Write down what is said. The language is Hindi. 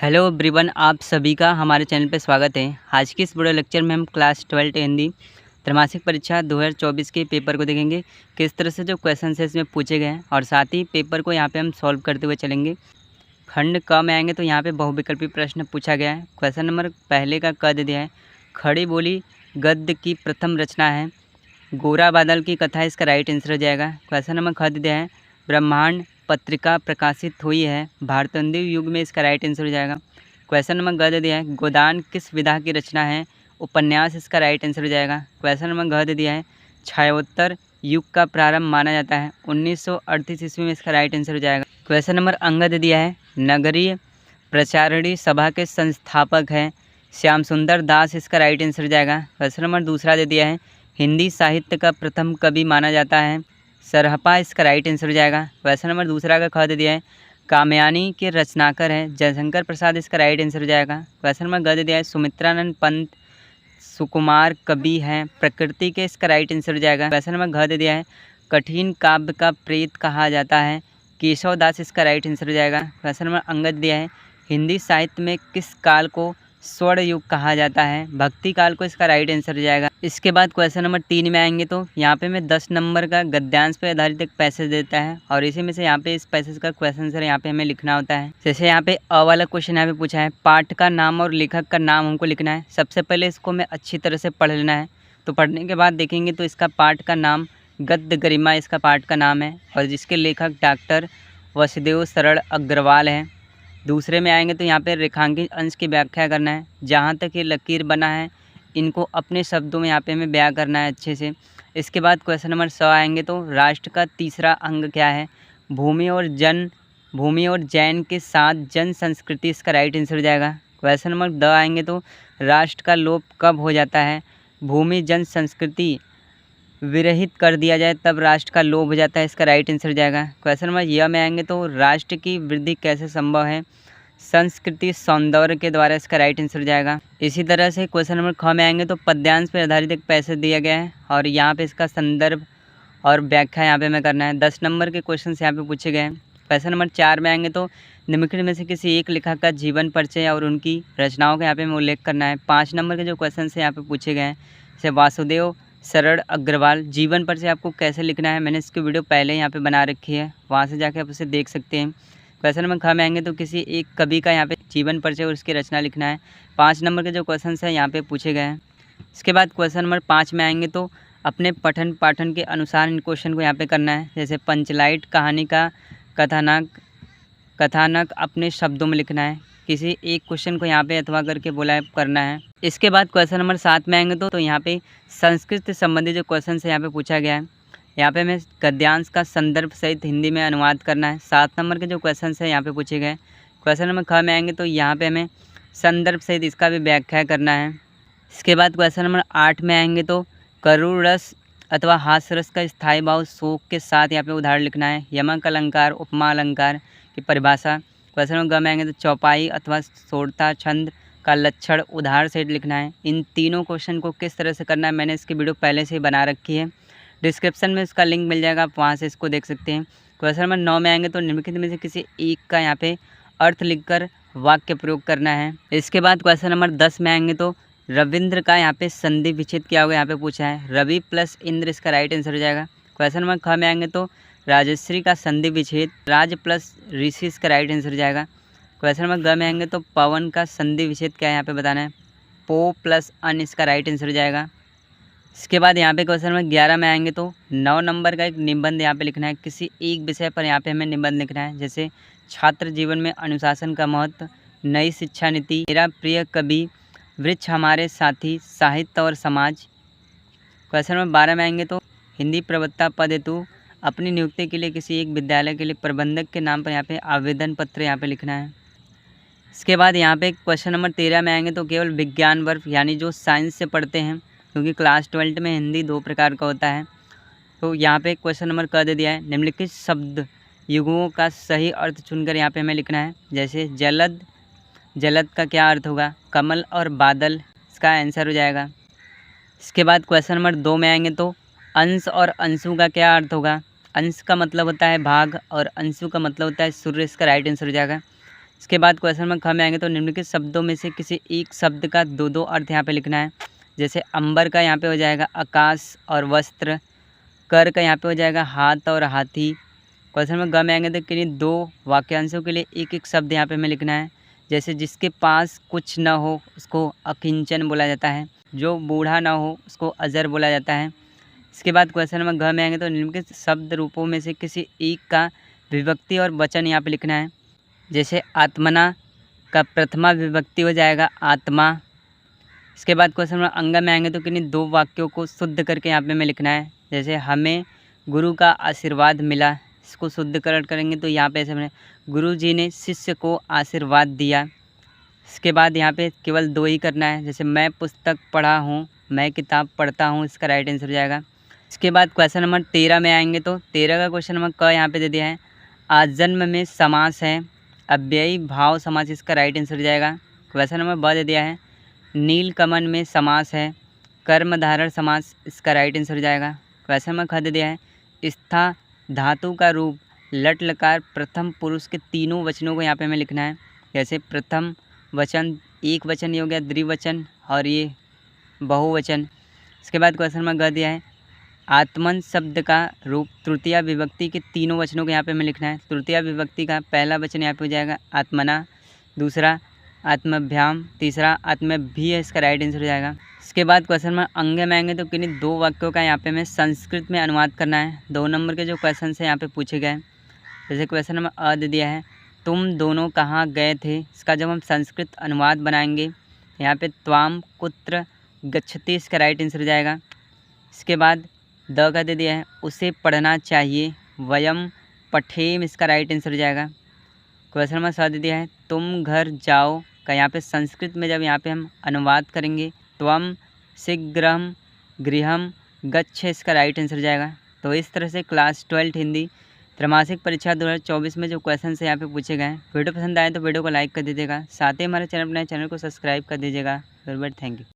हेलो एवरीवन, आप सभी का हमारे चैनल पर स्वागत है। आज की इस वीडियो लेक्चर में हम क्लास 12 हिंदी त्रैमासिक परीक्षा 2024 के पेपर को देखेंगे, किस तरह से जो क्वेश्चन है इसमें पूछे गए हैं और साथ ही पेपर को यहाँ पे हम सॉल्व करते हुए चलेंगे। खंड क में आएंगे तो यहाँ पे बहुविकल्पी प्रश्न पूछा गया है। क्वेश्चन नंबर पहले का क दे दिया है, खड़ी बोली गद्य की प्रथम रचना है। गोरा बादल की कथा इसका राइट आंसर हो जाएगा। क्वेश्चन नंबर ख दे दिया है, ब्रह्मांड पत्रिका प्रकाशित हुई है भारतेंदु युग में, इसका राइट आंसर हो जाएगा। क्वेश्चन नंबर ग दे दिया है, गोदान किस विधा की रचना है, उपन्यास, इसका राइट आंसर हो जाएगा। क्वेश्चन नंबर घ दे दिया है, छायोत्तर युग का प्रारंभ माना जाता है 1938 ईस्वी में, इसका राइट आंसर हो जाएगा। क्वेश्चन नंबर अंग दे दिया है, नगरीय प्रचारणी सभा के संस्थापक हैं श्याम सुंदर दास, इसका राइट आंसर हो जाएगा। क्वेश्चन नंबर दूसरा दे दिया है, हिंदी साहित्य का प्रथम कवि माना जाता है सरहपा, इसका राइट आंसर हो जाएगा। क्वेश्चन नंबर दूसरा का ख दे दिया है, कामयानी के रचनाकार हैं जयशंकर प्रसाद, इसका राइट आंसर हो जाएगा। क्वेश्चन नंबर ग दे दिया है, सुमित्रानंद पंत सुकुमार कवि हैं प्रकृति के, इसका राइट आंसर हो जाएगा। क्वेश्चन नंबर घ दे दिया है, कठिन काव्य का प्रेत कहा जाता है केशव दास, इसका राइट आंसर हो जाएगा। क्वेश्चन नंबर अंगद दिया है, हिंदी साहित्य में किस काल को स्वर्ण युग कहा जाता है, भक्ति काल को, इसका राइट आंसर हो जाएगा। इसके बाद क्वेश्चन नंबर 3 में आएंगे तो यहाँ पे मैं 10 नंबर का गद्यांश पर आधारित एक पैसेज देता है और इसी में से यहाँ पे इस पैसेज का क्वेश्चन आंसर यहाँ पे हमें लिखना होता है। जैसे यहाँ पे अ वाला क्वेश्चन यहाँ पे पूछा है, पाठ का नाम और लेखक का नाम हमको लिखना है। सबसे पहले इसको मैं अच्छी तरह से पढ़ लेना है, तो पढ़ने के बाद देखेंगे तो इसका पाठ का नाम गद्य गरिमा इसका पाठ का नाम है और जिसके लेखक डॉक्टर वसुदेव शरण अग्रवाल हैं। दूसरे में आएंगे तो यहाँ पे रेखांकित अंश की व्याख्या करना है, जहाँ तक ये लकीर बना है इनको अपने शब्दों में यहाँ पे हमें बयां करना है अच्छे से। इसके बाद क्वेश्चन नंबर 100 आएंगे तो राष्ट्र का तीसरा अंग क्या है, भूमि और जैन के साथ जन संस्कृति, इसका राइट आंसर हो जाएगा। क्वेश्चन नंबर 2 आएंगे तो राष्ट्र का लोप कब हो जाता है, भूमि जन संस्कृति विरहित कर दिया जाए तब राष्ट्र का लोप हो जाता है, इसका राइट आंसर हो जाएगा। क्वेश्चन नंबर य में आएंगे तो राष्ट्र की वृद्धि कैसे संभव है, संस्कृति सौंदर्य के द्वारा, इसका राइट आंसर हो जाएगा। इसी तरह से क्वेश्चन नंबर ख में आएंगे तो पद्यांश पर आधारित एक पैसेज दिया गया है और यहाँ पे इसका संदर्भ और व्याख्या यहाँ पे हमें करना है। 10 नंबर के क्वेश्चन यहाँ पे पूछे गए हैं। क्वेश्चन नंबर 4 में आएंगे तो निम्नलिखित में से किसी एक लेखक का जीवन परिचय और उनकी रचनाओं का यहाँ पे हमें उल्लेख करना है। 5 नंबर के जो क्वेश्चन यहाँ पे पूछे गए हैं, जैसे वासुदेव शरण अग्रवाल जीवन परिचय आपको कैसे लिखना है, मैंने इसकी वीडियो पहले यहाँ पे बना रखी है, वहाँ से जाके आप उसे देख सकते हैं। क्वेश्चन नंबर ख में आएंगे तो किसी एक कवि का यहाँ पे जीवन परिचय और उसकी रचना लिखना है। 5 नंबर के जो क्वेश्चन है यहाँ पे पूछे गए हैं। इसके बाद क्वेश्चन नंबर 5 में आएंगे तो अपने पठन पाठन के अनुसार इन क्वेश्चन को यहाँ पे करना है। जैसे पंचलाइट कहानी का कथानक अपने शब्दों में लिखना है, किसी एक क्वेश्चन को यहाँ पे अथवा करके बोला करना है। इसके बाद क्वेश्चन नंबर 7 में आएंगे तो यहाँ पे संस्कृत से संबंधित जो क्वेश्चन है यहाँ पे पूछा गया है, यहाँ पे हमें गद्यांश का संदर्भ सहित हिंदी में अनुवाद करना है। 7 नंबर के जो क्वेश्चन है यहाँ पे पूछे गए। क्वेश्चन नंबर ख में आएंगे तो यहाँ पे हमें संदर्भ सहित इसका भी व्याख्या करना है। इसके बाद क्वेश्चन नंबर 8 में आएंगे तो करुण रस अथवा हास्य रस का स्थायी भाव शोक के साथ यहाँ पे उदाहरण लिखना है। यमक अलंकार उपमा अलंकार की परिभाषा। क्वेश्चन नंबर ग में आएंगे तो चौपाई अथवा सोड़ता छंद का लक्षण उदाहरण सहित लिखना है। इन तीनों क्वेश्चन को किस तरह से करना है मैंने इसकी वीडियो पहले से ही बना रखी है, डिस्क्रिप्शन में इसका लिंक मिल जाएगा, आप वहाँ से इसको देख सकते हैं। क्वेश्चन नंबर 9 में आएंगे तो निम्नलिखित में से किसी एक का यहाँ पे अर्थ लिखकर वाक्य प्रयोग करना है। इसके बाद क्वेश्चन नंबर 10 में आएंगे तो रविंद्र का यहाँ पे संधि विच्छेद क्या होगा यहाँ पे पूछा है, रवि प्लस इंद्र, इसका राइट आंसर हो जाएगा। क्वेश्चन नंबर ख में आएंगे तो राजश्री का संधि विच्छेद राज प्लस ऋषि, इसका राइट आंसर हो जाएगा। क्वेश्चन नंबर ग में आएंगे तो पवन का संधि विच्छेद क्या है यहाँ पे बताना है, पो प्लस अन, इसका राइट आंसर हो जाएगा। इसके बाद यहाँ पे क्वेश्चन नंबर 11 में आएंगे तो 9 नंबर का एक निबंध यहाँ पे लिखना है, किसी एक विषय पर यहाँ पे हमें निबंध लिखना है। जैसे छात्र जीवन में अनुशासन का महत्व, नई शिक्षा नीति, मेरा प्रिय कवि, वृक्ष हमारे साथी, साहित्य और समाज। क्वेश्चन नंबर 12 में आएंगे तो हिंदी प्रवक्ता पद हेतु अपनी नियुक्ति के लिए किसी एक विद्यालय के लिए प्रबंधक के नाम पर यहाँ पे आवेदन पत्र यहाँ पे लिखना है। इसके बाद यहाँ पे क्वेश्चन नंबर 13 में आएंगे तो केवल विज्ञान वर्ग यानी जो साइंस से पढ़ते हैं, क्योंकि क्लास 12 में हिंदी 2 प्रकार का होता है, तो यहाँ पे क्वेश्चन नंबर क दे दिया है, निम्नलिखित शब्द युगों का सही अर्थ चुनकर यहाँ पे हमें लिखना है। जैसे जलद का क्या अर्थ होगा, कमल और बादल, इसका आंसर हो जाएगा। इसके बाद क्वेश्चन नंबर 2 में आएंगे तो अंश और अंशु का क्या अर्थ होगा, अंश का मतलब होता है भाग और अंशु का मतलब होता है सूर्य, इसका राइट आंसर हो जाएगा। इसके बाद क्वेश्चन नंबर ख में आएंगे तो निम्नलिखित शब्दों में से किसी एक शब्द का दो दो अर्थ यहाँ पे लिखना है। जैसे अंबर का यहाँ पे हो जाएगा आकाश और वस्त्र, कर का यहाँ पे हो जाएगा हाथ और हाथी। क्वेश्चन नंबर ग में आएंगे तो किन्हीं दो वाक्यांशों के लिए एक एक शब्द यहाँ पे हमें लिखना है। जैसे जिसके पास कुछ न हो उसको अकिंचन बोला जाता है, जो बूढ़ा ना हो उसको अजर बोला जाता है। इसके बाद क्वेश्चन नंबर घ में आएंगे तो निम्नलिखित शब्द रूपों में से किसी एक का विभक्ति और वचन यहाँ पे लिखना है। जैसे आत्मना का प्रथमा विभक्ति हो जाएगा आत्मा। इसके बाद क्वेश्चन नंबर अंग में आएंगे तो किन्हीं दो वाक्यों को शुद्ध करके यहाँ पे हमें लिखना है। जैसे हमें गुरु का आशीर्वाद मिला, इसको शुद्धकरण करेंगे तो यहाँ पे ऐसे बने गुरु जी ने शिष्य को आशीर्वाद दिया। इसके बाद यहाँ पे केवल दो ही करना है। जैसे मैं पुस्तक पढ़ा हूँ, मैं किताब पढ़ता हूँ, इसका राइट आंसर हो जाएगा। इसके बाद क्वेश्चन नंबर 13 में आएंगे तो 13 का क्वेश्चन नंबर क यहाँ पे दे दिया है। आजन्म में समास है, अव्ययी भाव समास, इसका राइट आंसर हो जाएगा। क्वेश्चन नंबर ब दे दिया है नीलकमल में समास है, कर्मधारय समास, इसका राइट आंसर हो जाएगा। क्वेश्चन नंबर ख दे दिया है स्था धातु का रूप लट लकार प्रथम पुरुष के तीनों वचनों को यहाँ पे हमें लिखना है। जैसे प्रथम वचन एक वचन ये हो गया, द्विवचन और ये बहुवचन। इसके बाद क्वेश्चन नंबर ग दिया है आत्मन शब्द का रूप तृतीया विभक्ति के तीनों वचनों को यहाँ पे हमें लिखना है। तृतीया विभक्ति का पहला वचन यहाँ पे हो जाएगा आत्मना, दूसरा आत्मभ्याम, तीसरा आत्मभि है, इसका राइट आंसर हो जाएगा। इसके बाद क्वेश्चन नंबर अंग में आएंगे तो किन्हीं दो वाक्यों का यहाँ पे हमें संस्कृत में अनुवाद करना है। 2 नंबर के जो क्वेश्चन है यहाँ पे पूछे गए। जैसे क्वेश्चन नंबर अ दे दिया है तुम दोनों कहाँ गए थे, इसका जब हम संस्कृत अनुवाद बनाएंगे यहाँ पे त्वाम कुत्र गच्छति, इसका राइट आंसर हो जाएगा। इसके बाद द का दे दिया है उसे पढ़ना चाहिए, वयम पठेम, इसका राइट आंसर हो जाएगा। क्वेश्चन नंबर 7 दे दिया है तुम घर जाओ का यहाँ पे संस्कृत में जब यहाँ पे हम अनुवाद करेंगे त्वम शीघ्रम गृहम गच्छ, इसका राइट आंसर हो जाएगा। तो इस तरह से क्लास 12 हिंदी त्रैमासिक परीक्षा 2024 में जो क्वेश्चन है यहाँ पे पूछे गए हैं। वीडियो पसंद आए तो वीडियो को लाइक कर दीजिएगा, साथ ही हमारे चैनल को सब्सक्राइब कर दीजिएगा। Very very thank you.